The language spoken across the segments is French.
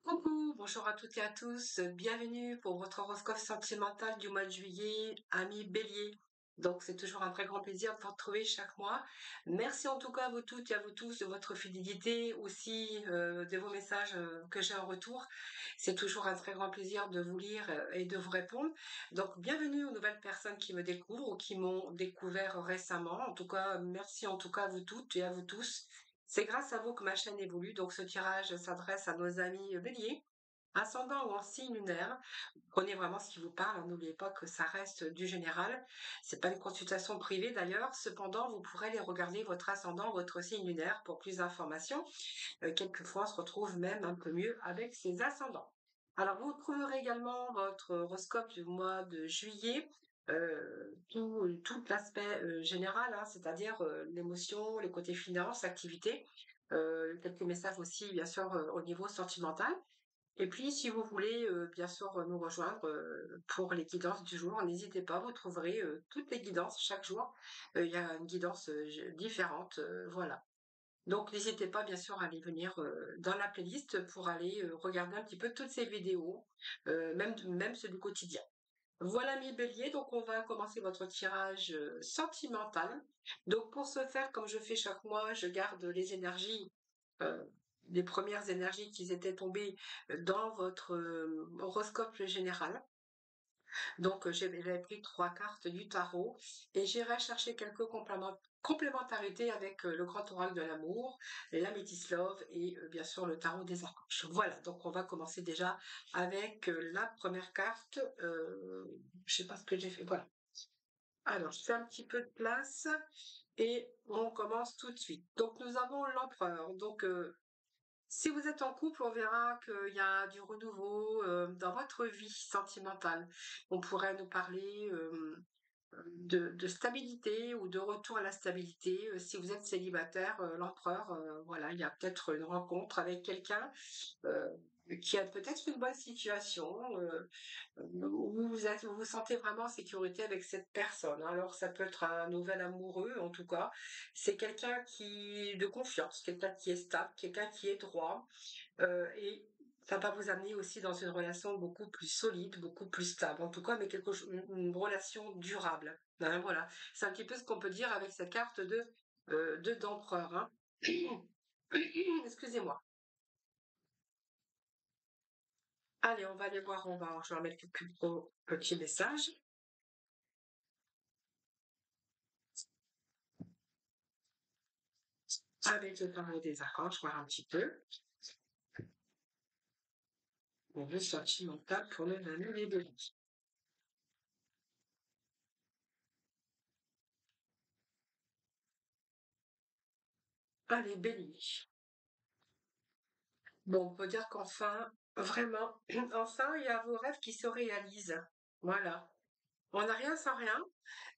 Coucou, bonjour à toutes et à tous, bienvenue pour votre horoscope sentimental du mois de juillet, amis Bélier. Donc c'est toujours un très grand plaisir de vous retrouver chaque mois. Merci en tout cas à vous toutes et à vous tous de votre fidélité, aussi de vos messages que j'ai en retour. C'est toujours un très grand plaisir de vous lire et de vous répondre. Donc bienvenue aux nouvelles personnes qui me découvrent ou qui m'ont découvert récemment. En tout cas, merci en tout cas à vous toutes et à vous tous. C'est grâce à vous que ma chaîne évolue, donc ce tirage s'adresse à nos amis béliers, ascendant ou en signe lunaire. Prenez vraiment ce qui vous parle, hein, n'oubliez pas que ça reste du général. C'est pas une consultation privée d'ailleurs, cependant vous pourrez aller regarder votre ascendant, votre signe lunaire pour plus d'informations. Quelquefois on se retrouve même un peu mieux avec ses ascendants. Alors vous trouverez également votre horoscope du mois de juillet, tout l'aspect général, hein, c'est-à-dire l'émotion, les côtés finances, activité, quelques messages aussi bien sûr au niveau sentimental. Et puis si vous voulez bien sûr nous rejoindre pour les guidances du jour, n'hésitez pas, vous trouverez toutes les guidances chaque jour. Il y a une guidance différente, voilà. Donc n'hésitez pas bien sûr à aller venir dans la playlist pour aller regarder un petit peu toutes ces vidéos, même ceux du quotidien. Voilà mes béliers, donc on va commencer votre tirage sentimental. Donc pour ce faire, comme je fais chaque mois, je garde les énergies, euh, les premières énergies qui étaient tombées dans votre horoscope général. Donc, j'avais pris 3 cartes du tarot et j'irai chercher quelques complémentarités avec le grand oracle de l'amour, la Métis Love et bien sûr le tarot des archanges. Voilà, donc on va commencer déjà avec la première carte. Je sais pas ce que j'ai fait. Voilà. Alors, je fais un petit peu de place et on commence tout de suite. Donc, nous avons l'empereur. Donc, si vous êtes en couple, on verra qu'il y a du renouveau dans votre vie sentimentale. On pourrait nous parler de stabilité ou de retour à la stabilité. Si vous êtes célibataire, l'empereur, voilà, il y a peut-être une rencontre avec quelqu'un euh, qui a peut-être une bonne situation, où vous vous sentez vraiment en sécurité avec cette personne. Alors ça peut être un nouvel amoureux, en tout cas. C'est quelqu'un qui de confiance, quelqu'un qui est stable, quelqu'un qui est droit, et ça va vous amener aussi dans une relation beaucoup plus solide, beaucoup plus stable. En tout cas, mais une relation durable. Hein, voilà. C'est un petit peu ce qu'on peut dire avec cette carte d'empereur. Hein. Excusez-moi. Allez, on va aller voir, je vais remettre quelques petits messages. Avec le tarot des archanges, voir un petit peu. On veut sentimental pour le nano et de Allez, béni. Bon, on peut dire qu'enfin, vraiment, enfin, il y a vos rêves qui se réalisent. Voilà. On n'a rien sans rien,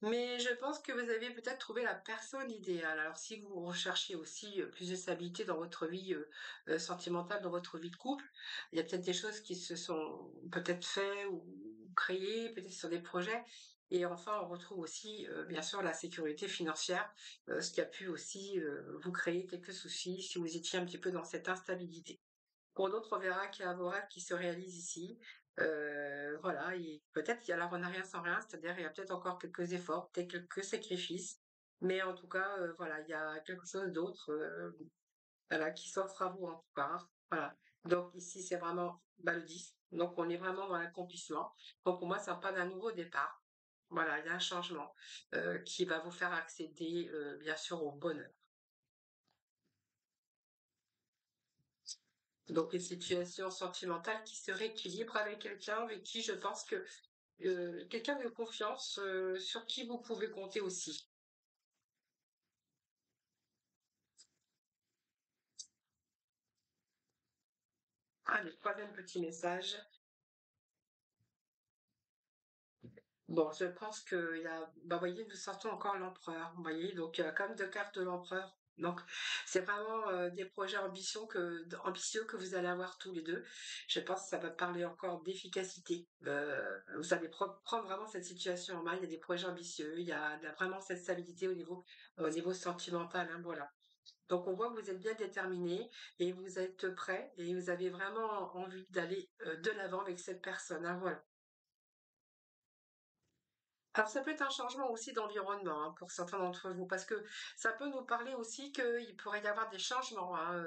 mais je pense que vous avez peut-être trouvé la personne idéale. Alors, si vous recherchez aussi plus de stabilité dans votre vie sentimentale, dans votre vie de couple, il y a peut-être des choses qui se sont peut-être faites ou créées, peut-être sur des projets. Et enfin, on retrouve aussi, bien sûr, la sécurité financière, ce qui a pu aussi vous créer quelques soucis si vous étiez un petit peu dans cette instabilité. Pour d'autres, on verra qu'il y a vos rêves qui se réalisent ici. Voilà, et peut-être qu'il y a la on n'a rien sans rien, c'est-à-dire il y a peut-être encore quelques efforts, peut-être quelques sacrifices, mais en tout cas, voilà, il y a quelque chose d'autre, voilà, qui s'offre à vous en tout cas. Hein. Voilà. Donc ici, c'est vraiment le 10. Donc on est vraiment dans l'accomplissement. Donc pour moi, ça parle d'un nouveau départ. Voilà, il y a un changement qui va vous faire accéder, bien sûr, au bonheur. Donc une situation sentimentale qui se rééquilibre avec quelqu'un avec qui je pense que quelqu'un de confiance sur qui vous pouvez compter aussi. Allez, troisième petit message. Bon, je pense qu'il y a, vous voyez, nous sortons encore l'empereur, vous voyez, donc comme deux cartes de l'empereur. Donc, c'est vraiment des projets ambitieux que vous allez avoir tous les deux. Je pense que ça va parler encore d'efficacité. Vous allez prendre vraiment cette situation en main. Il y a des projets ambitieux, il y a vraiment cette stabilité au niveau sentimental. Hein, voilà. Donc on voit que vous êtes bien déterminé et vous êtes prêt et vous avez vraiment envie d'aller de l'avant avec cette personne, hein, voilà. Alors ça peut être un changement aussi d'environnement, hein, pour certains d'entre vous, parce que ça peut nous parler aussi qu'il pourrait y avoir des changements, hein,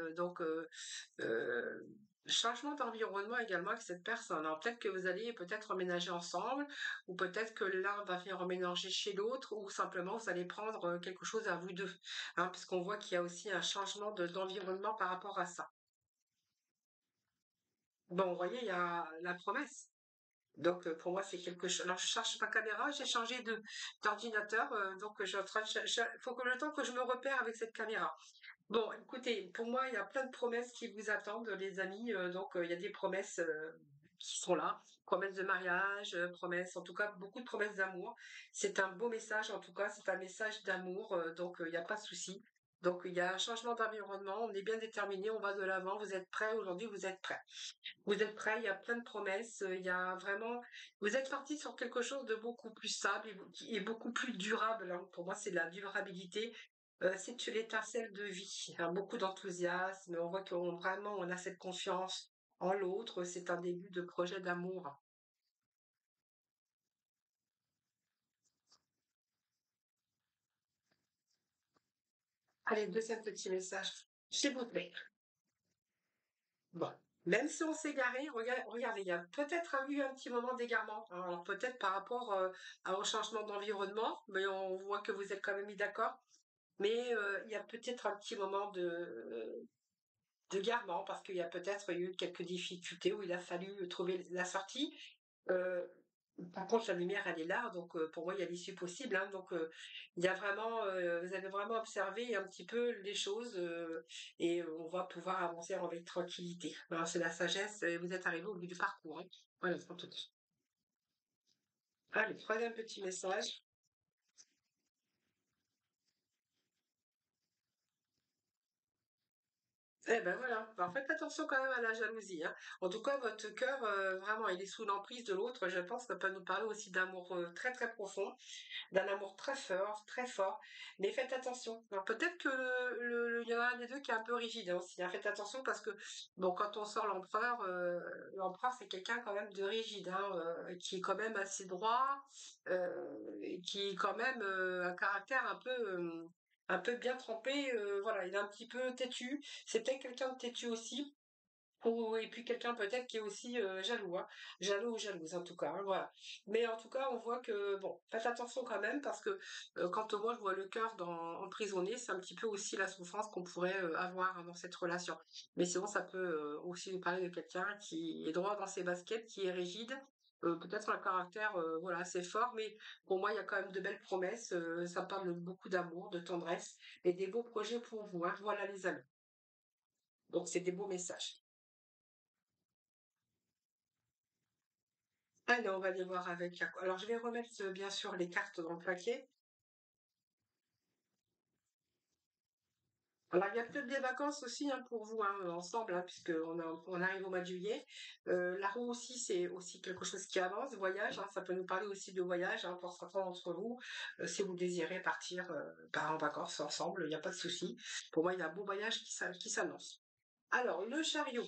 changement d'environnement également avec cette personne. Alors peut-être que vous allez peut-être emménager ensemble, ou peut-être que l'un va venir emménager chez l'autre, ou simplement vous allez prendre quelque chose à vous deux, hein, puisqu'on voit qu'il y a aussi un changement d'environnement par rapport à ça. Bon, vous voyez, il y a la promesse. Donc pour moi, c'est quelque chose. Alors je cherche ma caméra, j'ai changé de d'ordinateur, donc je suis en train de faut que le temps que je me repère avec cette caméra. Bon, écoutez, pour moi, il y a plein de promesses qui vous attendent, les amis. Il y a des promesses qui sont là, promesses de mariage, promesses, en tout cas, beaucoup de promesses d'amour. C'est un beau message, en tout cas, c'est un message d'amour, il n'y a pas de souci. Donc il y a un changement d'environnement, on est bien déterminé, on va de l'avant. Vous êtes prêts aujourd'hui, vous êtes prêts. Vous êtes prêts, il y a plein de promesses, il y a vraiment vous êtes partis sur quelque chose de beaucoup plus stable et qui est beaucoup plus durable, hein. Pour moi, c'est de la durabilité. C'est une étincelle de vie, hein, beaucoup d'enthousiasme. On voit qu'on vraiment on a cette confiance en l'autre. C'est un début de projet d'amour. Allez, deuxième petit message, s'il vous plaît. Bon. Même si on s'est égaré, regardez, il y a peut-être eu un petit moment d'égarement, hein. Alors peut-être par rapport au changement d'environnement, mais on voit que vous êtes quand même mis d'accord. Mais il y a peut-être un petit moment d'égarement parce qu'il y a peut-être eu quelques difficultés où il a fallu trouver la sortie. Heu, Par contre, la lumière, elle est là, donc pour moi, il y a l'issue possible, hein. Il y a vraiment, vous avez vraiment observé un petit peu les choses, et on va pouvoir avancer avec tranquillité. Voilà, c'est la sagesse et vous êtes arrivé au bout du parcours, hein. Voilà, en tout cas. Allez, troisième petit message. Eh ben voilà. Alors faites attention quand même à la jalousie, hein. En tout cas, votre cœur, vraiment, il est sous l'emprise de l'autre. Je pense que ça peut nous parler aussi d'amour, très, très profond, d'un amour très fort, très fort. Mais faites attention. Alors peut-être que il y en a un des 2 qui est un peu rigide, hein, aussi, hein. Faites attention parce que, bon, quand on sort l'empereur, c'est quelqu'un quand même de rigide, hein, qui est quand même assez droit, et qui est quand même, un caractère un peu bien trempé, voilà, il est un petit peu têtu. C'est peut-être quelqu'un de têtu aussi. Et puis quelqu'un peut-être qui est aussi jaloux, hein. Jaloux ou jalouse en tout cas, hein, voilà. Mais en tout cas, on voit que, bon, faites attention quand même parce que quand moi je vois le cœur emprisonné, c'est un petit peu aussi la souffrance qu'on pourrait avoir, hein, dans cette relation. Mais sinon, ça peut aussi nous parler de quelqu'un qui est droit dans ses baskets, qui est rigide, peut-être un caractère voilà, assez fort, mais pour moi, il y a quand même de belles promesses, ça parle de beaucoup d'amour, de tendresse et des beaux projets pour vous, hein. Voilà les amis. Donc c'est des beaux messages. Allez, on va aller voir avec alors je vais remettre, bien sûr les cartes dans le paquet. Alors il y a peut-être des vacances aussi, hein, pour vous, hein, ensemble, hein, on arrive au mois de juillet. La roue aussi, c'est aussi quelque chose qui avance, voyage, hein, ça peut nous parler aussi de voyage, hein, pour certains d'entre vous. Si vous désirez partir, en vacances ensemble, il n'y a pas de souci. Pour moi, il y a un beau voyage qui s'annonce. Alors le chariot.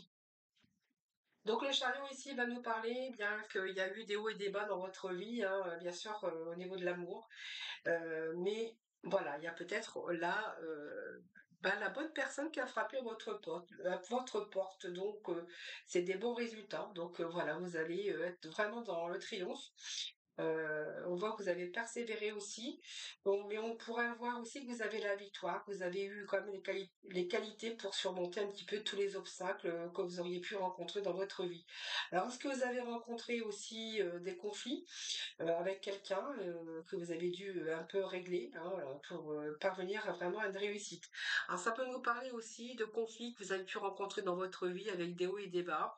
Donc le chariot ici va nous parler, bien qu'il y a eu des hauts et des bas dans votre vie, hein, bien sûr, au niveau de l'amour. Mais voilà, il y a peut-être là, la bonne personne qui a frappé votre porte. Donc, c'est des bons résultats. Donc, voilà, vous allez être vraiment dans le triomphe. On voit que vous avez persévéré aussi. Bon, mais on pourrait voir aussi que vous avez la victoire, que vous avez eu quand même les qualités pour surmonter un petit peu tous les obstacles que vous auriez pu rencontrer dans votre vie. Alors, est-ce que vous avez rencontré aussi des conflits? Avec quelqu'un que vous avez dû un peu régler, hein, pour parvenir à vraiment à une réussite. Alors ça peut nous parler aussi de conflits que vous avez pu rencontrer dans votre vie avec des hauts et des bas,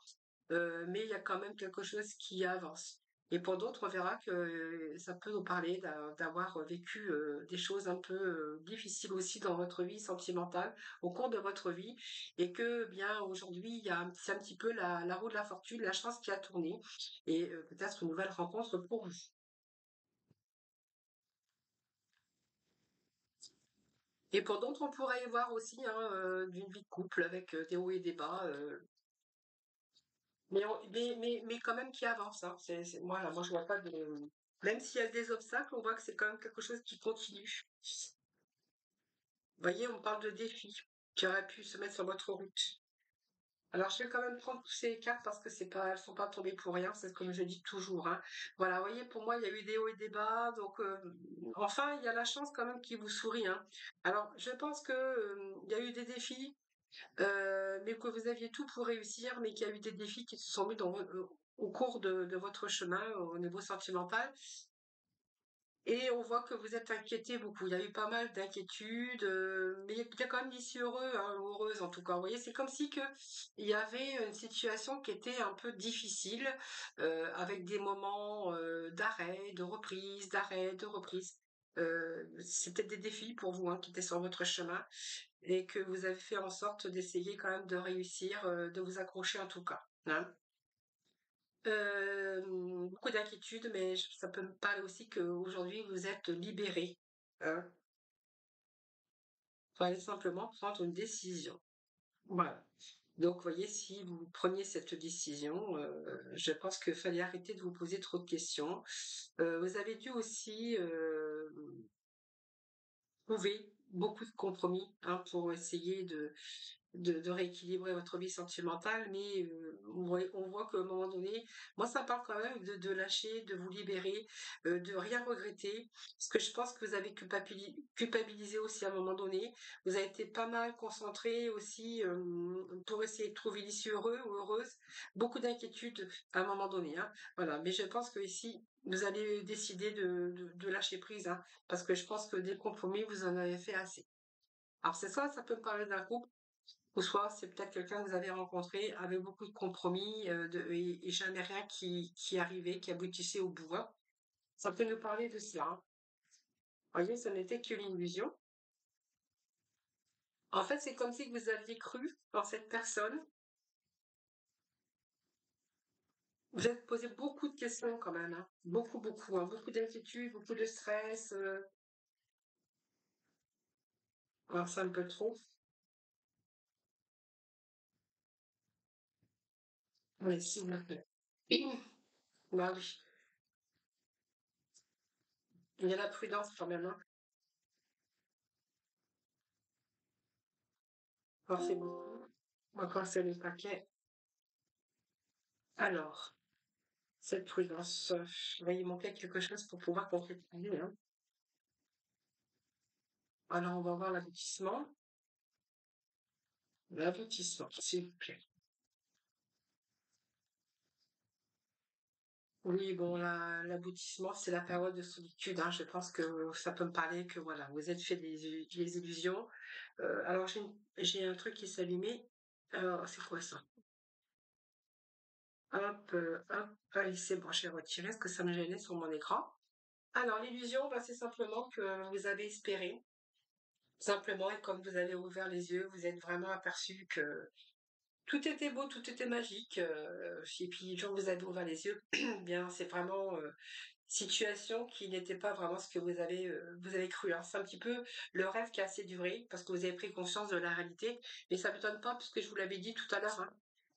mais il y a quand même quelque chose qui avance. Et pour d'autres, on verra que ça peut nous parler d'avoir vécu des choses un peu difficiles aussi dans votre vie sentimentale au cours de votre vie et que bien aujourd'hui c'est un petit peu la roue de la fortune, la chance qui a tourné et peut-être une nouvelle rencontre pour vous. Et pour d'autres, on pourrait y voir aussi hein, d'une vie de couple avec des hauts et des bas, mais quand même qui avance. Hein. Voilà, moi, je vois pas de... Même s'il y a des obstacles, on voit que c'est quand même quelque chose qui continue. Vous voyez, on parle de défis qui auraient pu se mettre sur votre route. Alors, je vais quand même prendre tous ces cartes parce que c'est pas, elles sont pas tombées pour rien, c'est comme je dis toujours. Hein. Voilà, vous voyez, pour moi, il y a eu des hauts et des bas, donc enfin, il y a la chance quand même qui vous sourit. Hein. Alors, je pense que il y a eu des défis, mais que vous aviez tout pour réussir, mais qu'il y a eu des défis qui se sont mis au cours de votre chemin au niveau sentimental. Et on voit que vous êtes inquiété beaucoup. Il y a eu pas mal d'inquiétudes, mais il y a quand même d'issue heureux, hein, ou heureuse en tout cas. Vous voyez, c'est comme si que il y avait une situation qui était un peu difficile, avec des moments d'arrêt, de reprise, d'arrêt, de reprise. C'était des défis pour vous hein, qui étaient sur votre chemin et que vous avez fait en sorte d'essayer quand même de réussir, de vous accrocher en tout cas. Hein. Beaucoup d'inquiétudes, mais ça peut me parler aussi qu'aujourd'hui vous êtes libéré. Hein. Fallait simplement prendre une décision. Voilà. Donc, vous voyez, si vous preniez cette décision, je pense qu'il fallait arrêter de vous poser trop de questions. Vous avez dû aussi trouver beaucoup de compromis hein, pour essayer de rééquilibrer votre vie sentimentale, mais on voit qu'à un moment donné, moi ça me parle quand même de lâcher, de vous libérer, de rien regretter, parce que je pense que vous avez culpabilisé aussi à un moment donné, vous avez été pas mal concentré aussi pour essayer de trouver l'issue heureux ou heureuse, beaucoup d'inquiétudes à un moment donné, hein, voilà, mais je pense que ici, vous allez décider de lâcher prise, hein, parce que je pense que des compromis, vous en avez fait assez. Alors c'est ça peut me parler d'un couple, ou soit c'est peut-être quelqu'un que vous avez rencontré avec beaucoup de compromis et jamais rien qui arrivait, qui aboutissait au bout. Hein. Ça peut nous parler de cela. Hein. Vous voyez, ce n'était que l'illusion. En fait, c'est comme si vous aviez cru dans cette personne. Vous avez posé beaucoup de questions quand même. Hein. Beaucoup, beaucoup. Hein. Beaucoup d'inquiétudes, beaucoup de stress. Alors c'est un peu trop. Oui, s'il vous plaît. Bah oui. Il y a la prudence quand même. Hein. Quand c'est beaucoup. Moi, quand c'est le paquet. Alors. Cette prudence, il va y manquer quelque chose pour pouvoir concrétiser, hein. Alors, on va voir l'aboutissement. L'aboutissement, s'il vous plaît. Oui, bon, l'aboutissement, c'est la période de solitude, hein. Je pense que ça peut me parler que, voilà, vous êtes fait des illusions. Alors, j'ai un truc qui s'est allumé. Alors, c'est quoi ça? Hop, hop, allez, c'est bon, j'ai retiré ce que ça me gênait sur mon écran. Alors, l'illusion, bah, c'est simplement que vous avez espéré. Simplement, et comme vous avez ouvert les yeux, vous êtes vraiment aperçu que tout était beau, tout était magique. Et puis, le jour où vous avez ouvert les yeux, bien, c'est vraiment situation qui n'était pas vraiment ce que vous avez cru. Hein. C'est un petit peu le rêve qui a assez duré parce que vous avez pris conscience de la réalité. Mais ça ne m'étonne pas puisque je vous l'avais dit tout à l'heure. Hein.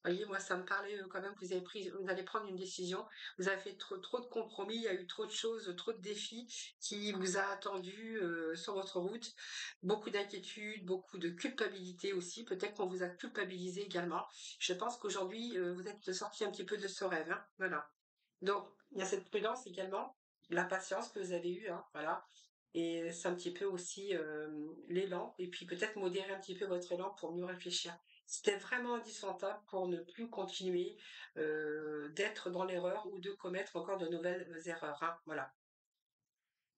Vous voyez, moi, ça me parlait quand même que vous allez prendre une décision. Vous avez fait trop de compromis, il y a eu trop de choses, trop de défis qui vous a attendu sur votre route. Beaucoup d'inquiétudes, beaucoup de culpabilité aussi. Peut-être qu'on vous a culpabilisé également. Je pense qu'aujourd'hui, vous êtes sorti un petit peu de ce rêve. Hein. Voilà. Donc, il y a cette prudence également, la patience que vous avez eue, hein, voilà. Et c'est un petit peu aussi l'élan, et puis peut-être modérer un petit peu votre élan pour mieux réfléchir. C'était vraiment indispensable pour ne plus continuer d'être dans l'erreur ou de commettre encore de nouvelles erreurs. Hein, voilà.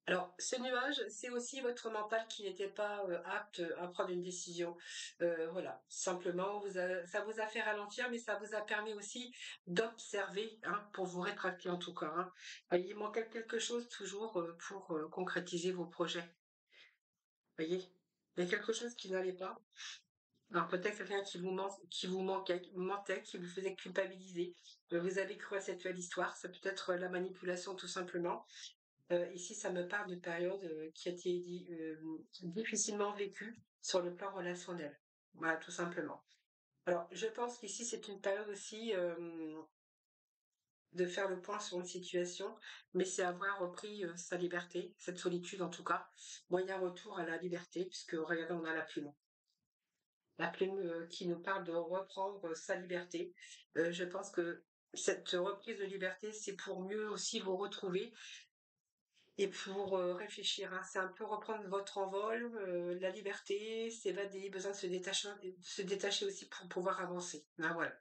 Alors, ce nuage, c'est aussi votre mental qui n'était pas apte à prendre une décision. Voilà, simplement, ça vous a fait ralentir, mais ça vous a permis aussi d'observer, hein, pour vous rétracter en tout cas. Hein. Il manquait quelque chose toujours pour concrétiser vos projets. Voyez, il y a quelque chose qui n'allait pas. Alors peut-être quelqu'un qui vous mentait, qui vous faisait culpabiliser. Vous avez cru à cette belle histoire, c'est peut-être la manipulation tout simplement. Ici, ça me parle d'une période, qui a été difficilement vécue sur le plan relationnel. Voilà, tout simplement. Alors, je pense qu'ici, c'est une période aussi, de faire le point sur une situation, mais c'est avoir repris, sa liberté, cette solitude en tout cas. Moyen retour à la liberté puisque regardez, on a la plume. La plume, qui nous parle de reprendre sa liberté. Je pense que cette reprise de liberté, c'est pour mieux aussi vous retrouver et pour, réfléchir, hein. C'est un peu reprendre votre envol, la liberté, s'évader, besoin de se détacher aussi pour pouvoir avancer. Ben, voilà.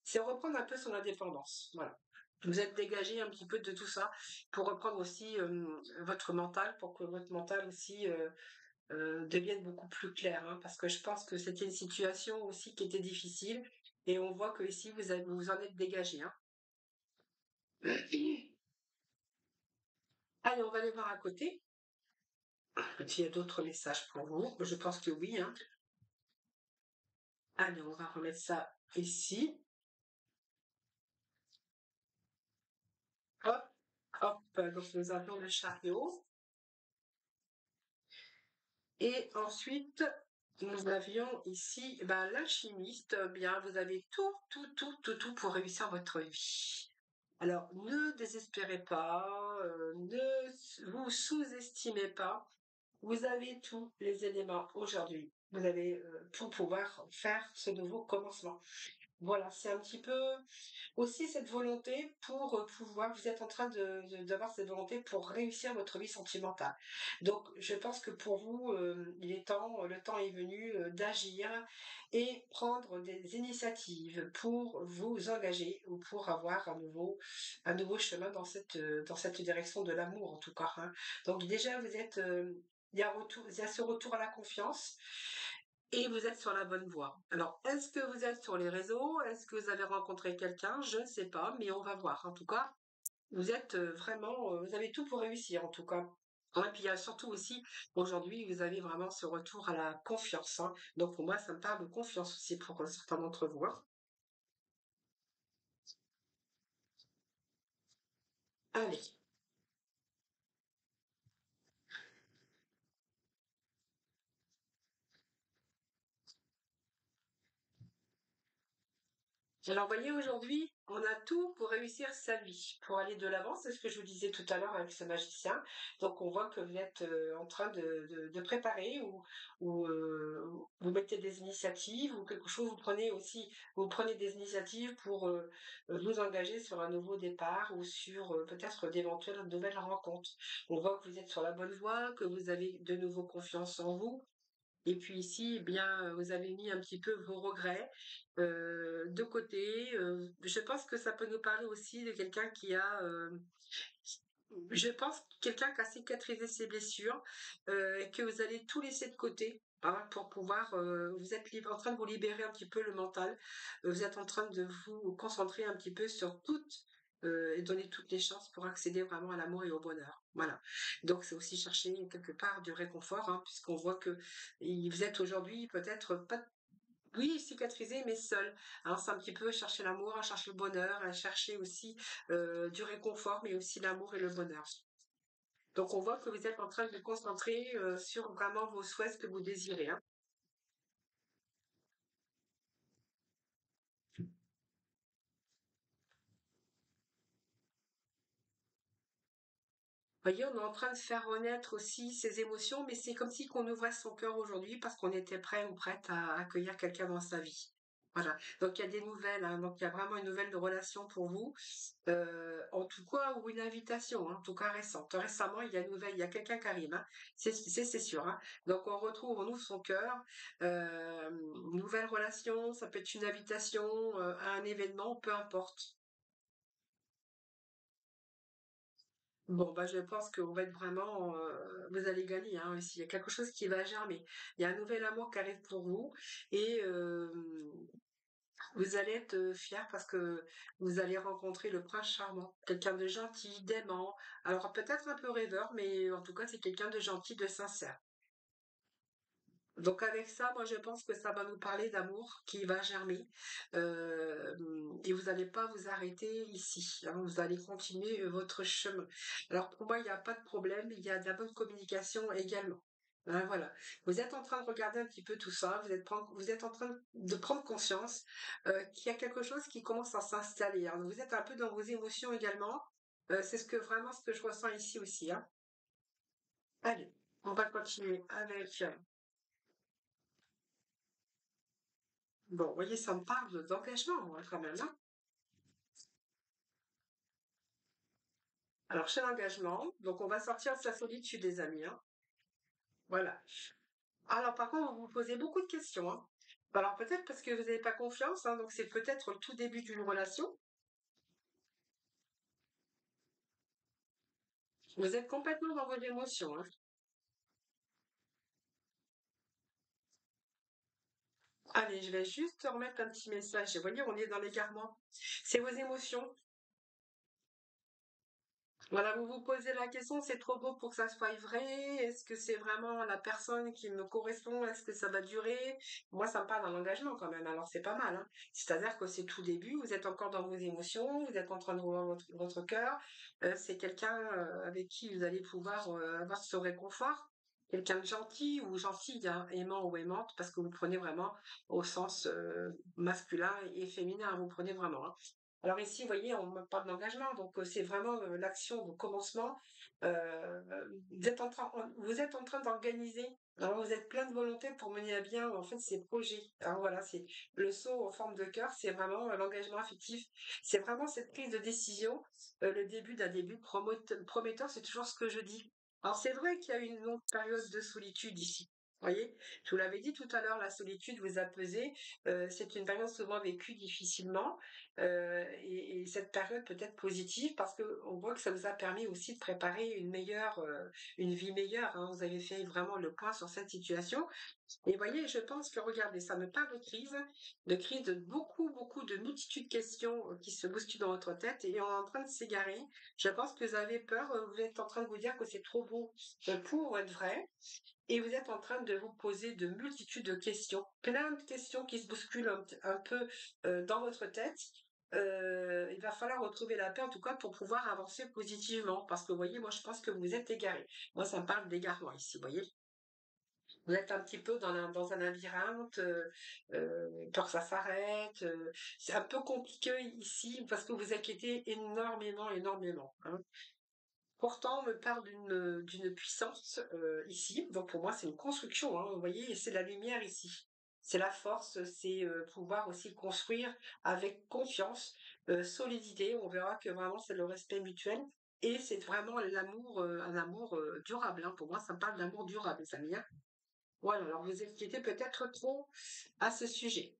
C'est reprendre un peu son indépendance, voilà. Vous êtes dégagé un petit peu de tout ça pour reprendre aussi, votre mental, pour que votre mental aussi, devienne beaucoup plus clair, hein, parce que je pense que c'était une situation aussi qui était difficile et on voit que ici vous vous en êtes dégagé, hein. Allez, on va aller voir à côté. S'il y a d'autres messages pour vous, je pense que oui, hein. Allez, on va remettre ça ici. Hop, hop, donc nous avons le chariot. Et ensuite, nous avions ici l'alchimiste. Bien, vous avez tout pour réussir votre vie. Alors, ne désespérez pas, ne vous sous-estimez pas. Vous avez tous les éléments aujourd'hui. Vous avez pour pouvoir faire ce nouveau commencement. Voilà, c'est un petit peu aussi cette volonté pour pouvoir, vous êtes en train d'avoir cette volonté pour réussir votre vie sentimentale. Donc, je pense que pour vous, il est temps, le temps est venu d'agir et prendre des initiatives pour vous engager ou pour avoir un nouveau chemin dans cette direction de l'amour, en tout cas, hein. Donc, déjà, il y a ce retour à la confiance. Et vous êtes sur la bonne voie. Alors, est-ce que vous êtes sur les réseaux? Est-ce que vous avez rencontré quelqu'un? Je ne sais pas, mais on va voir. En tout cas, vous êtes vraiment, vous avez tout pour réussir, en tout cas. Ouais, puis il y a surtout aussi, aujourd'hui, vous avez vraiment ce retour à la confiance, hein. Donc, pour moi, ça me parle de confiance aussi pour certains d'entre vous, hein. Allez. Alors, vous voyez, aujourd'hui, on a tout pour réussir sa vie, pour aller de l'avant. C'est ce que je vous disais tout à l'heure avec ce magicien. Donc, on voit que vous êtes en train de préparer ou vous mettez des initiatives ou quelque chose. Vous prenez des initiatives pour vous engager sur un nouveau départ ou sur peut-être d'éventuelles nouvelles rencontres. On voit que vous êtes sur la bonne voie, que vous avez de nouveau confiance en vous et puis ici, eh bien, vous avez mis un petit peu vos regrets de côté. Je pense que ça peut nous parler aussi de quelqu'un je pense quelqu'un qui a cicatrisé ses blessures et que vous allez tout laisser de côté. Hein, pour pouvoir, vous êtes en train de vous libérer un petit peu le mental. Vous êtes en train de vous concentrer un petit peu sur et donner toutes les chances pour accéder vraiment à l'amour et au bonheur. Voilà. Donc c'est aussi chercher quelque part du réconfort, hein, puisqu'on voit que vous êtes aujourd'hui peut-être pas oui, cicatrisé, mais seul. Alors c'est un petit peu chercher l'amour, à chercher le bonheur, à chercher aussi du réconfort, mais aussi l'amour et le bonheur. Donc on voit que vous êtes en train de vous concentrer sur vraiment vos souhaits, ce que vous désirez, hein. Voyez, on est en train de faire renaître aussi ses émotions, mais c'est comme si qu'on ouvrait son cœur aujourd'hui parce qu'on était prêt ou prête à accueillir quelqu'un dans sa vie. Voilà. Donc il y a des nouvelles, hein. Donc il y a vraiment une nouvelle de relation pour vous, en tout cas ou une invitation, hein, en tout cas récente. Récemment, il y a une nouvelle, il y a quelqu'un qui arrive, hein. C'est sûr, hein. Donc on ouvre son cœur, une nouvelle relation, ça peut être une invitation à un événement, peu importe. Bon, je pense qu'on va être vraiment, vous allez gagner, hein, ici. Il y a quelque chose qui va germer. Il y a un nouvel amour qui arrive pour vous et vous allez être fiers parce que vous allez rencontrer le prince charmant, quelqu'un de gentil, d'aimant. Alors peut-être un peu rêveur, mais en tout cas c'est quelqu'un de gentil, de sincère. Donc avec ça, moi je pense que ça va nous parler d'amour qui va germer. Et vous n'allez pas vous arrêter ici, hein, vous allez continuer votre chemin. Alors pour moi, il n'y a pas de problème, il y a de la bonne communication également. Hein, voilà. Vous êtes en train de regarder un petit peu tout ça, vous êtes en train de prendre conscience qu'il y a quelque chose qui commence à s'installer, hein. Vous êtes un peu dans vos émotions également. C'est vraiment ce que je ressens ici aussi, hein. Allez, on va continuer avec bon, vous voyez, ça me parle d'engagement, moi, quand même, hein. Alors, chez l'engagement, donc on va sortir de sa solitude, les amis, hein. Voilà. Alors, par contre, vous vous posez beaucoup de questions, hein. Alors, peut-être parce que vous n'avez pas confiance, hein, donc c'est peut-être le tout début d'une relation. Vous êtes complètement dans vos émotions, hein. Allez, je vais juste remettre un petit message. Vous voyez, on est dans l'égarement. C'est vos émotions. Voilà, vous vous posez la question, c'est trop beau pour que ça soit vrai? Est-ce que c'est vraiment la personne qui me correspond? Est-ce que ça va durer? Moi, ça me parle d'un engagement quand même, alors c'est pas mal, hein. C'est-à-dire que c'est tout début, vous êtes encore dans vos émotions, vous êtes en train de voir votre cœur. C'est quelqu'un avec qui vous allez pouvoir avoir ce réconfort. Quelqu'un de gentil ou gentille, hein, aimant ou aimante, parce que vous prenez vraiment au sens masculin et féminin, vous prenez vraiment, hein. Alors ici, vous voyez, on me parle d'engagement, donc c'est vraiment l'action au commencement. Euh, vous êtes en train d'organiser. Alors vous êtes plein de volonté pour mener à bien en fait ces projets. Alors voilà, c'est le saut en forme de cœur, c'est vraiment l'engagement affectif. C'est vraiment cette prise de décision, le début d'un début prometteur, c'est toujours ce que je dis. Alors c'est vrai qu'il y a une longue période de solitude ici. Vous voyez, je vous l'avais dit tout à l'heure, la solitude vous a pesé. C'est une période souvent vécue difficilement. Et cette période peut être positive parce que on voit que ça vous a permis aussi de préparer une vie meilleure, hein. Vous avez fait vraiment le point sur cette situation. Et voyez, je pense que regardez, ça me parle de crise de beaucoup de multitudes de questions qui se bousculent dans votre tête et on est en train de s'égarer. Je pense que vous avez peur, vous êtes en train de vous dire que c'est trop beau pour être vrai. Et vous êtes en train de vous poser de multitudes de questions, plein de questions qui se bousculent un peu dans votre tête. Il va falloir retrouver la paix en tout cas pour pouvoir avancer positivement. Parce que vous voyez, moi je pense que vous êtes égaré. Moi ça me parle d'égarement ici, vous voyez. Vous êtes un petit peu dans un labyrinthe, peur que ça s'arrête. C'est un peu compliqué ici parce que vous inquiétez énormément, hein. Pourtant, on me parle d'une puissance ici. Donc pour moi, c'est une construction, hein, vous voyez, et c'est la lumière ici. C'est la force, c'est pouvoir aussi construire avec confiance, solidité. On verra que vraiment c'est le respect mutuel. Et c'est vraiment l'amour, un amour durable, hein. Pour moi, ça me parle d'amour durable, les amis, hein. Voilà, alors vous inquiétez peut-être trop à ce sujet.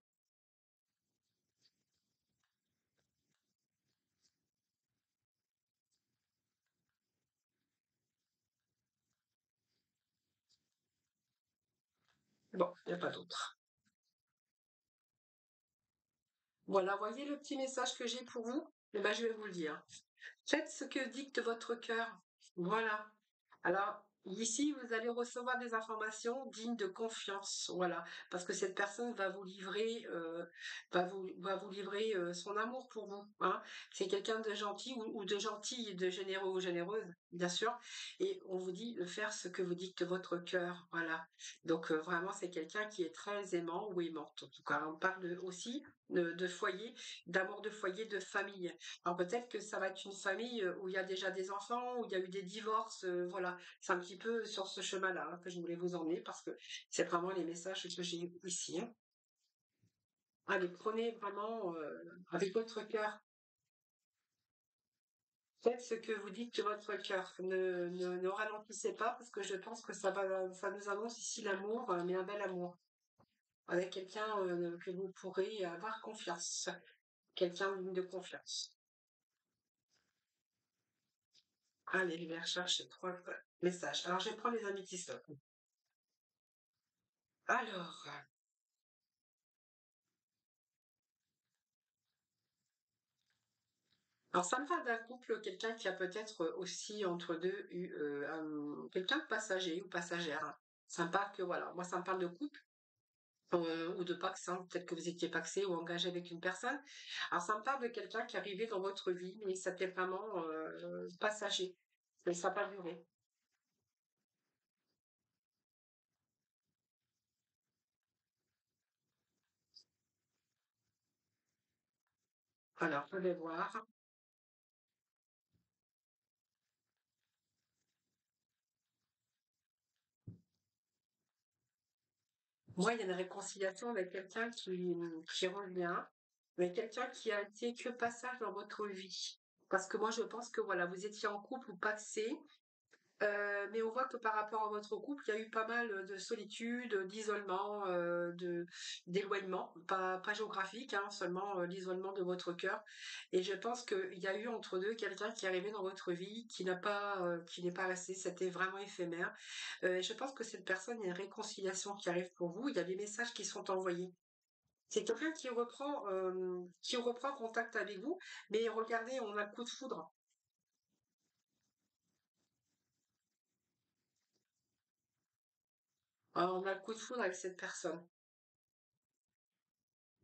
Bon, il n'y a pas d'autre. Voilà, voyez le petit message que j'ai pour vous? Eh ben, je vais vous le dire. Faites ce que dicte votre cœur. Voilà. Alors, ici, vous allez recevoir des informations dignes de confiance. Voilà. Parce que cette personne va vous livrer son amour pour vous, hein. C'est quelqu'un de gentil ou de gentil, de généreux ou généreuse, bien sûr. Et on vous dit de faire ce que vous dicte votre cœur. Voilà. Donc, vraiment, c'est quelqu'un qui est très aimant ou aimante. En tout cas, on parle aussi de foyer, d'amour de foyer, de famille. Alors peut-être que ça va être une famille où il y a déjà des enfants, où il y a eu des divorces, voilà. C'est un petit peu sur ce chemin-là, hein, que je voulais vous emmener parce que c'est vraiment les messages que j'ai ici, hein. Allez, prenez vraiment avec votre cœur. Faites ce que vous dites de votre cœur. Ne ralentissez pas parce que je pense que ça nous annonce ici l'amour, mais un bel amour. Avec quelqu'un que vous pourrez avoir confiance. Quelqu'un digne de confiance. Allez, je vais rechercher trois messages. Alors, je vais prendre les améthystes. Alors, ça me parle d'un couple, quelqu'un qui a peut-être aussi entre deux eu quelqu'un de passager ou passagère, hein. Ça me parle que voilà, moi ça me parle de couple, ou de Pacs, hein, peut-être que vous étiez pacsé ou engagé avec une personne. Alors ça me parle de quelqu'un qui est arrivé dans votre vie, mais c'était vraiment, passager, mais ça n'a pas duré. Alors, je vais voir. Moi, il y a une réconciliation avec quelqu'un qui revient, mais quelqu'un qui a été que passage dans votre vie. Parce que moi, je pense que voilà, vous étiez en couple ou pacsé, mais on voit que par rapport à votre couple, il y a eu pas mal de solitude, d'isolement, d'éloignement, pas géographique, hein, seulement l'isolement de votre cœur. Et je pense qu'il y a eu entre deux quelqu'un qui est arrivé dans votre vie, qui n'est pas resté, c'était vraiment éphémère. Je pense que cette personne, il y a une réconciliation qui arrive pour vous, il y a des messages qui sont envoyés. C'est quelqu'un qui reprend contact avec vous, mais regardez, on a le coup de foudre. On a le coup de foudre avec cette personne.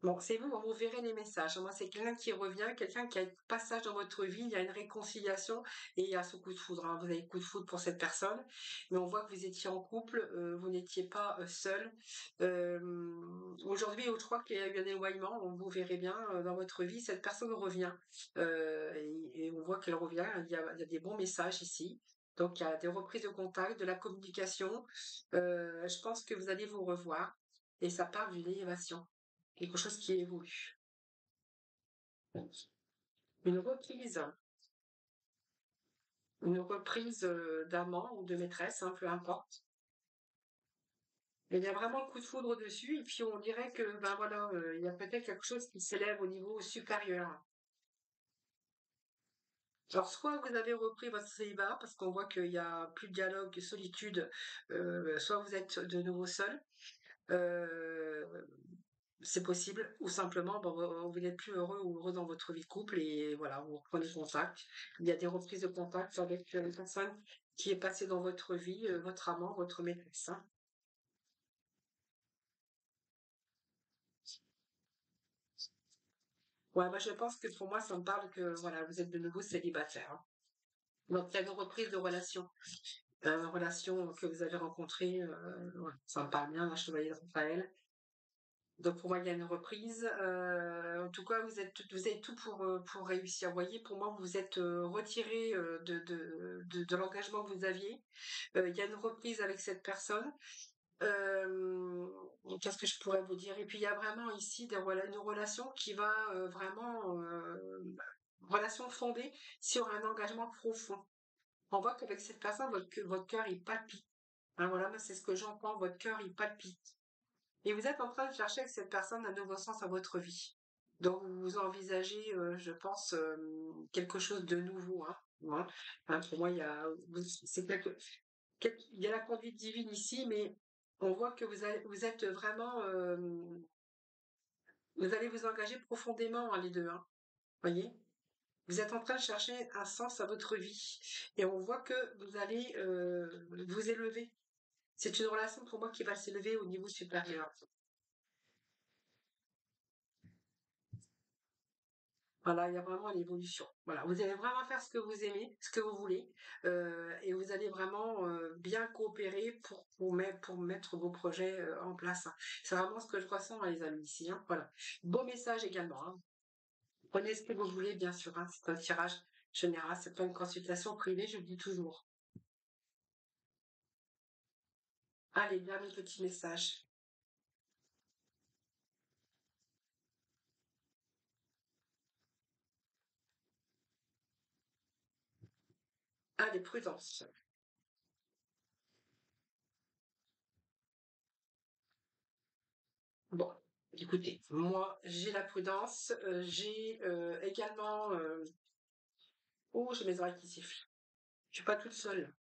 Bon, c'est vous, vous verrez les messages. Moi, c'est quelqu'un qui revient, quelqu'un qui a un passage dans votre vie, il y a une réconciliation et il y a ce coup de foudre, hein. Vous avez le coup de foudre pour cette personne, mais on voit que vous étiez en couple, vous n'étiez pas seul. Aujourd'hui, je crois qu'il y a eu un éloignement, vous verrez bien dans votre vie, cette personne revient. Et on voit qu'elle revient, il y a des bons messages ici. Donc, il y a des reprises de contact, de la communication. Je pense que vous allez vous revoir et ça part d'une élévation. Quelque chose qui évolue. Une reprise, d'amant ou de maîtresse, hein, peu importe. Il y a vraiment le coup de foudre dessus, et puis on dirait que, ben voilà, il y a peut-être quelque chose qui s'élève au niveau supérieur. Alors, soit vous avez repris votre célibat, parce qu'on voit qu'il y a plus de dialogue, solitude, soit vous êtes de nouveau seul. Euh, c'est possible, ou simplement, bon, vous n'êtes plus heureux ou heureux dans votre vie de couple et voilà, vous reprenez contact. Il y a des reprises de contact avec une personne qui est passée dans votre vie, votre amant, votre maîtresse, hein. Ouais, bah, je pense que pour moi, ça me parle que voilà, vous êtes de nouveau célibataire, hein. Donc, il y a une reprise de relation, une relation que vous avez rencontrée, voilà, ça me parle bien, la chevalier de Raphaël. Donc pour moi, il y a une reprise. En tout cas, vous avez tout pour réussir. Vous voyez, pour moi, vous vous êtes retiré de l'engagement que vous aviez. Il y a une reprise avec cette personne. Euh, Qu'est-ce que je pourrais vous dire? Et puis il y a vraiment ici une relation qui va vraiment relation fondée sur un engagement profond. On voit qu'avec cette personne, votre cœur il palpite. Hein, voilà, moi c'est ce que j'entends. Votre cœur il palpite. Et vous êtes en train de chercher avec cette personne un nouveau sens à votre vie. Donc vous envisagez, je pense, quelque chose de nouveau, hein. Hein. Hein, pour moi, il y a la conduite divine ici, mais on voit que vous êtes vraiment, vous allez vous engager profondément, hein, les deux, hein. Voyez? Vous êtes en train de chercher un sens à votre vie, et on voit que vous allez vous élever. C'est une relation pour moi qui va s'élever au niveau supérieur. Voilà, il y a vraiment l'évolution. Voilà, vous allez vraiment faire ce que vous aimez, ce que vous voulez, et vous allez vraiment bien coopérer pour mettre vos projets en place, hein. C'est vraiment ce que je ressens, hein, les amis, ici, hein. Voilà. Beau message également, hein. Prenez ce que vous voulez, bien sûr, hein. C'est un tirage général, c'est pas une consultation privée, je le dis toujours. Allez, dernier petit message. Allez, prudence. Bon, écoutez, moi, j'ai la prudence, j'ai également... Oh, j'ai mes oreilles qui sifflent. Je suis pas toute seule.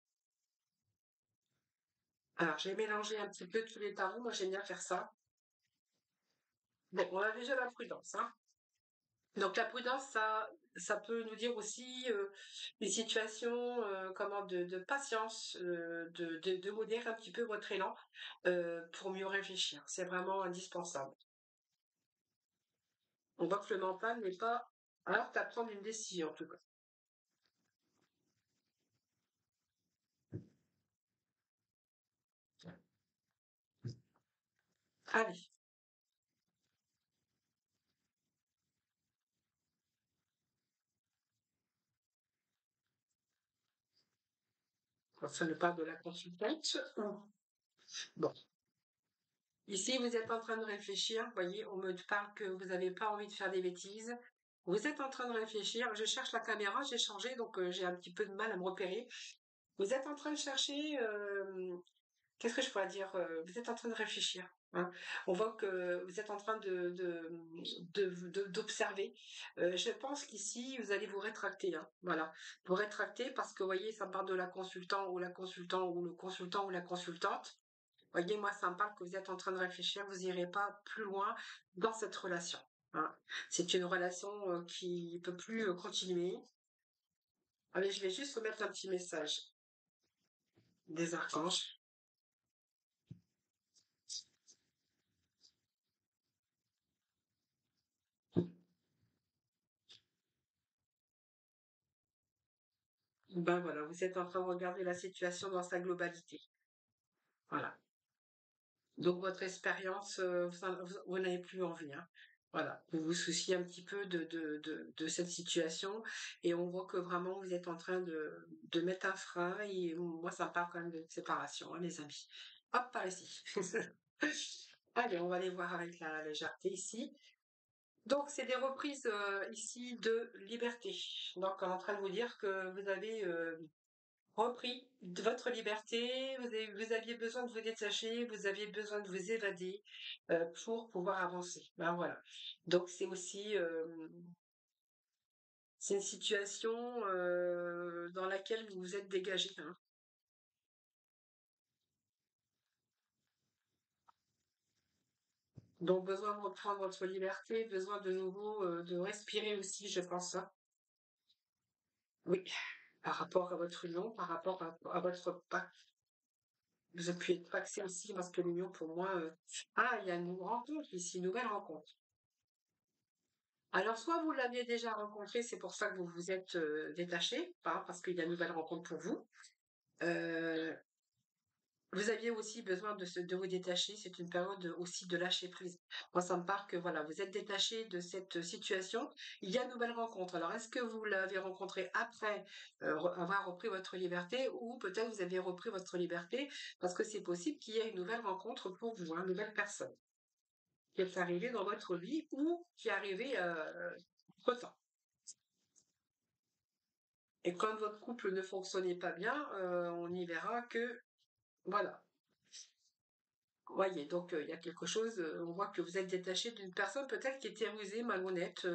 Alors, j'ai mélangé un petit peu tous les tarots. Moi, j'aime bien faire ça. Bon, on a déjà la prudence, hein. Donc la prudence, ça peut nous dire aussi une situation comment de patience, de modérer un petit peu votre élan pour mieux réfléchir. C'est vraiment indispensable. On voit que le mental n'est pas apte à prendre une décision en tout cas. Allez, ça nous parle de la consultante. Bon, ici vous êtes en train de réfléchir. Vous voyez, on me parle que vous n'avez pas envie de faire des bêtises. Vous êtes en train de réfléchir. Je cherche la caméra, j'ai changé, donc j'ai un petit peu de mal à me repérer. Vous êtes en train de chercher, qu'est-ce que je pourrais dire? Vous êtes en train de réfléchir, hein. On voit que vous êtes en train d'observer. Je pense qu'ici, vous allez vous rétracter, hein, voilà. Vous rétracter parce que, vous voyez, ça me parle de la consultant ou la consultant ou le consultant ou la consultante. Vous voyez, moi, ça me parle que vous êtes en train de réfléchir, vous n'irez pas plus loin dans cette relation, hein. C'est une relation qui ne peut plus continuer. Allez, je vais juste vous mettre un petit message des archanges. Ben voilà, vous êtes en train de regarder la situation dans sa globalité. Voilà. Donc votre expérience, vous n'avez plus envie, hein. Voilà. Vous vous souciez un petit peu de cette situation et on voit que vraiment vous êtes en train de mettre un frein et moi ça me parle quand même de séparation, hein, les amis. Hop, par ici. Allez, on va aller voir avec la légèreté ici. Donc c'est des reprises ici de liberté. Donc on est en train de vous dire que vous avez repris de votre liberté, vous aviez besoin de vous détacher, vous aviez besoin de vous évader pour pouvoir avancer. Ben voilà. Donc c'est aussi c'est une situation dans laquelle vous vous êtes dégagé, hein. Donc besoin de reprendre votre liberté, besoin de nouveau de respirer aussi, je pense, hein. Oui, par rapport à votre union, par rapport à votre pacte. Vous avez pu être paxé aussi parce que l'union pour moi, ah, il y a une rencontre ici, une nouvelle rencontre. Alors, soit vous l'aviez déjà rencontré, c'est pour ça que vous vous êtes détaché, hein, parce qu'il y a une nouvelle rencontre pour vous. Euh, vous aviez aussi besoin de vous détacher, c'est une période aussi de lâcher prise. Moi, ça me parle que voilà, vous êtes détaché de cette situation. Il y a une nouvelle rencontre. Alors, est-ce que vous l'avez rencontré après avoir repris votre liberté ou peut-être vous avez repris votre liberté parce que c'est possible qu'il y ait une nouvelle rencontre pour vous, hein, une nouvelle personne qui est arrivée dans votre vie ou qui est arrivée entre-temps. Et quand votre couple ne fonctionnait pas bien, on y verra que voilà. Voyez, donc il y a quelque chose, on voit que vous êtes détaché d'une personne peut-être qui était rusée, malhonnête,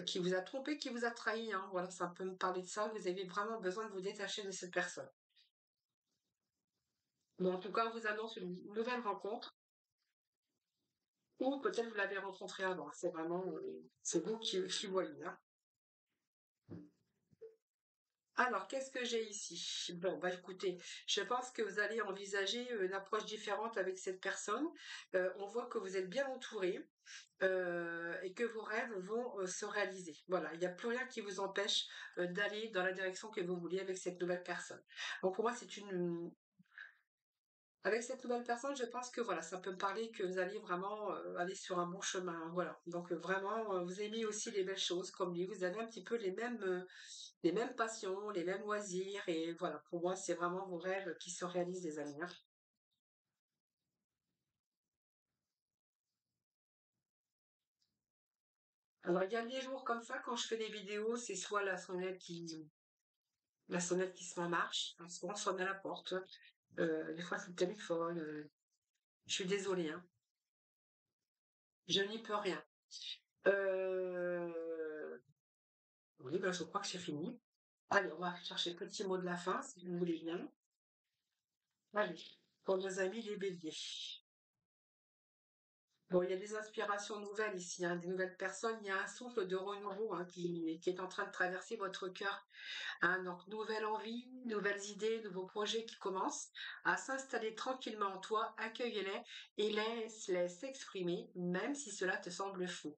qui vous a trompé, qui vous a trahi, hein. Voilà, ça peut me parler de ça. Vous avez vraiment besoin de vous détacher de cette personne. Mais en tout cas, on vous annonce une nouvelle rencontre, ou peut-être vous l'avez rencontré avant. C'est vraiment, c'est vous qui voyez, hein. Alors, qu'est-ce que j'ai ici? Bon, bah écoutez, je pense que vous allez envisager une approche différente avec cette personne. On voit que vous êtes bien entouré et que vos rêves vont se réaliser. Voilà, il n'y a plus rien qui vous empêche d'aller dans la direction que vous vouliez avec cette nouvelle personne. Donc pour moi, c'est une... Avec cette nouvelle personne, je pense que voilà, ça peut me parler que vous allez vraiment aller sur un bon chemin. Voilà. Donc vraiment, vous aimez aussi les belles choses comme lui. Vous avez un petit peu les mêmes passions, les mêmes loisirs. Et voilà, pour moi, c'est vraiment vos rêves qui se réalisent, les amis, hein. Alors, il y a des jours comme ça, quand je fais des vidéos, c'est soit la sonnette qui se met en marche, hein, souvent on sonne à la porte. Des fois, c'est le téléphone. Je suis désolée, hein. Je n'y peux rien. Euh, Oui, ben, je crois que c'est fini. Allez, on va chercher le petit mot de la fin, si vous voulez bien. Allez, pour nos amis les béliers. Bon, il y a des inspirations nouvelles ici, hein, des nouvelles personnes. Il y a un souffle de renouveau, hein, qui est en train de traverser votre cœur, hein. Donc, nouvelle envie, nouvelles idées, nouveaux projets qui commencent à s'installer tranquillement en toi. Accueille-les et laisse-les s'exprimer, même si cela te semble fou.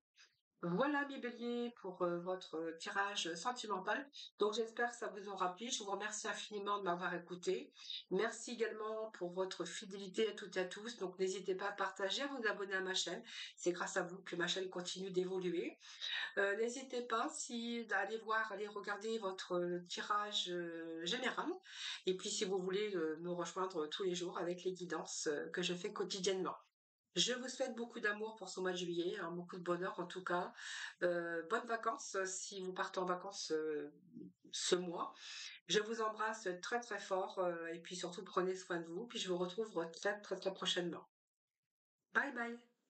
Voilà mes béliers pour votre tirage sentimental. Donc j'espère que ça vous aura plu. Je vous remercie infiniment de m'avoir écouté. Merci également pour votre fidélité à toutes et à tous. Donc n'hésitez pas à partager, à vous abonner à ma chaîne. C'est grâce à vous que ma chaîne continue d'évoluer. N'hésitez pas si à aller voir, aller regarder votre tirage général. Et puis si vous voulez me rejoindre tous les jours avec les guidances que je fais quotidiennement. Je vous souhaite beaucoup d'amour pour ce mois de juillet, hein, beaucoup de bonheur en tout cas. Bonnes vacances si vous partez en vacances ce mois. Je vous embrasse très très fort et puis surtout prenez soin de vous. Puis je vous retrouve très très très prochainement. Bye bye.